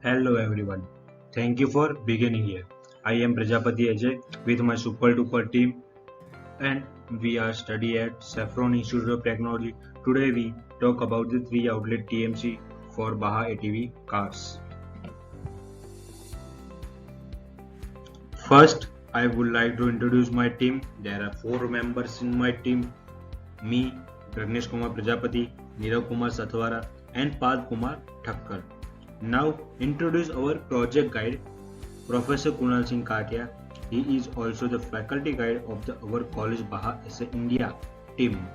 Hello everyone. Thank you for beginning here. I am Prajapati Ajay with my super duper team and we are study at Saffron Institute of Technology. Today we talk about the 3 outlet TMC for Baha ATV cars. First, I would like to introduce my team. There are 4 members in my team. Me, Pragnesh Kumar Prajapati, Nirav Kumar Sathwara and Pad Kumar Thakkar. Now introduce our project guide, Professor Kunal Singh Katia. He is also the faculty guide of our college Baha SA India team.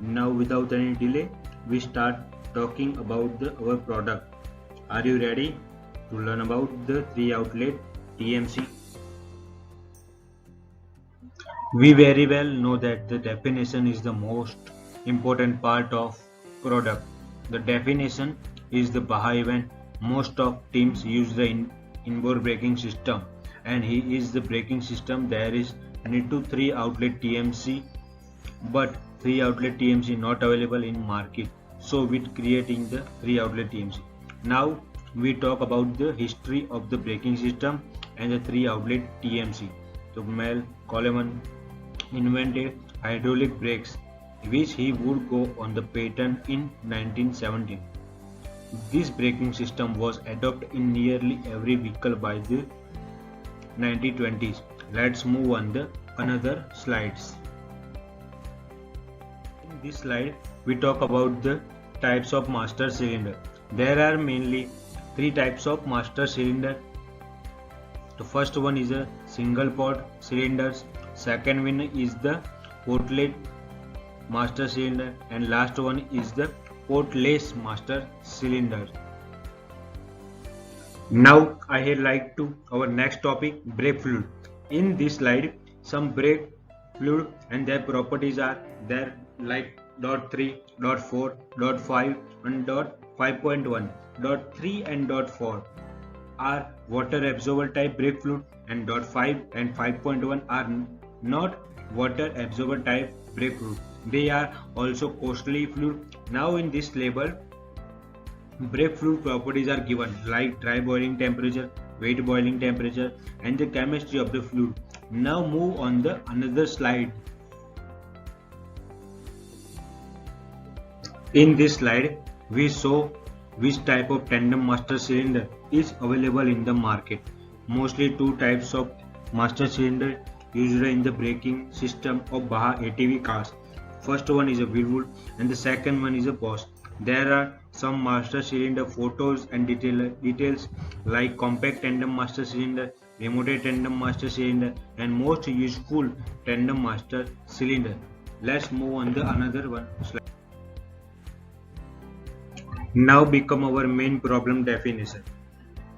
Now without any delay, we start talking about our product. Are you ready to learn about the 3 outlet TMC? We very well know that the definition is the most important part of product. The definition is the Baha event. Most of teams use the inboard braking system, and he is the braking system. There is need to 3 outlet TMC, but 3 outlet TMC not available in market. So with creating the 3 outlet TMC. Now we talk about the history of the braking system and the 3 outlet TMC. So Mel Coleman invented hydraulic brakes, which he would go on the patent in 1917. This braking system was adopted in nearly every vehicle by the 1920s. Let's move on the another slides. In this slide, we talk about the types of master cylinder. There are mainly 3 types of master cylinder. The first one is a single port cylinders. Second one is the portlet master cylinder, and last one is the portless master cylinder. Now I would like to our next topic, brake fluid. In this slide, some brake fluid and their properties are there like .3, .4, .5 and .5.1. .3 and .4 are water absorber type brake fluid, and .5 and 5.1 are not water absorber type brake fluid. They are also costly fluid. Now in this label, brake fluid properties are given like dry boiling temperature, wet boiling temperature and the chemistry of the fluid. Now move on the another slide. In this slide, we show which type of tandem master cylinder is available in the market. Mostly 2 types of master cylinder used in the braking system of Baha ATV cars. First one is a Willwood and the second one is a Bosch. There are some master cylinder photos and details like compact tandem master cylinder, remote tandem master cylinder and most useful tandem master cylinder. Let's move on the another one slide. Now become our main problem definition.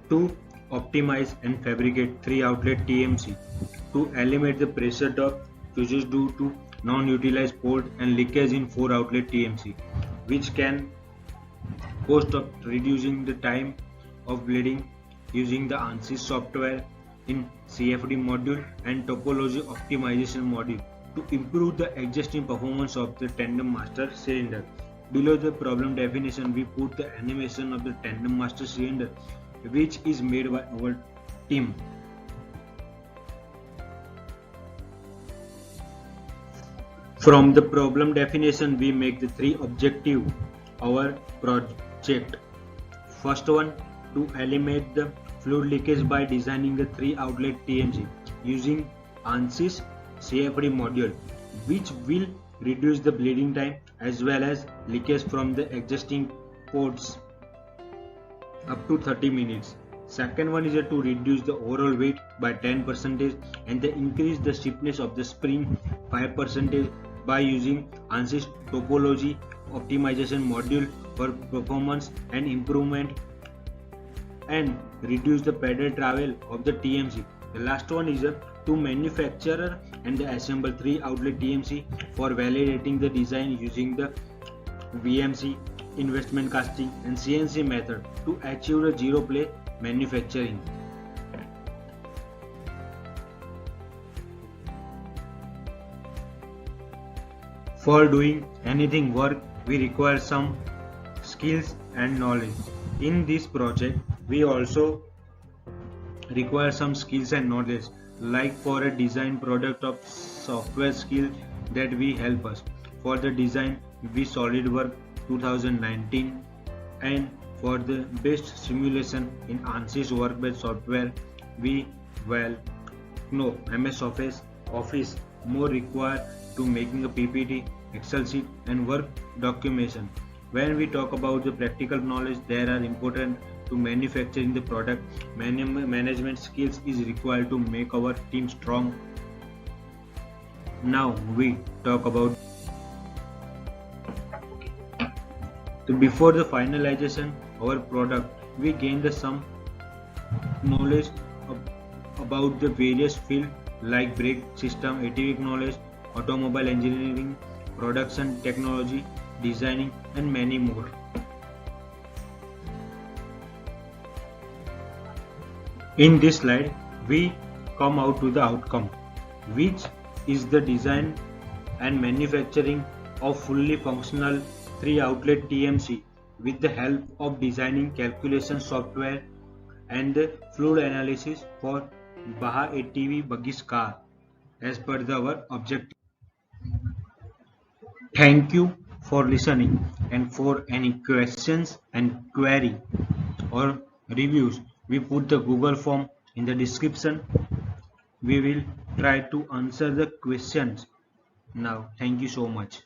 To optimize and fabricate 3 outlet TMC, to eliminate the pressure drop caused due to non-utilized port and leakage in 4 outlet TMC, which can cost of reducing the time of bleeding using the ANSYS software in CFD module and topology optimization module to improve the existing performance of the tandem master cylinder. Below the problem definition, we put the animation of the tandem master cylinder, which is made by our team. From the problem definition, we make the 3 objective our project. First one, to eliminate the fluid leakage by designing the 3 outlet TMC using ANSYS CFD module, which will reduce the bleeding time as well as leakage from the existing ports up to 30 minutes. Second one is to reduce the overall weight by 10% and increase the stiffness of the spring 5% by using ANSYS topology optimization module for performance and improvement, and reduce the pedal travel of the TMC. The last one is to manufacture and assemble 3 outlet TMC for validating the design using the VMC, investment casting and CNC method to achieve the zero play manufacturing. For doing anything work, we require some skills and knowledge. In this project, We also require some skills and knowledge, like for a design product of software skill that we help us. For the design, we SolidWorks 2019, and for the best simulation in ANSYS workbench software, we well know MS Office more required to making a PPT, Excel sheet, and work documentation. When we talk about the practical knowledge, there are important to manufacturing the product. Management skills is required to make our team strong. Now we talk about before the finalization our product. We gain the some knowledge about the various fields like brake system, ATV knowledge, automobile engineering, production technology, designing, and many more. In this slide, we come out to the outcome, which is the design and manufacturing of fully functional 3-outlet TMC with the help of designing calculation software and the fluid analysis for Baha ATV buggies car as per our objective. Thank you for listening, and for any questions and query or reviews, we put the Google form in the description. We will try to answer the questions now. Thank you so much.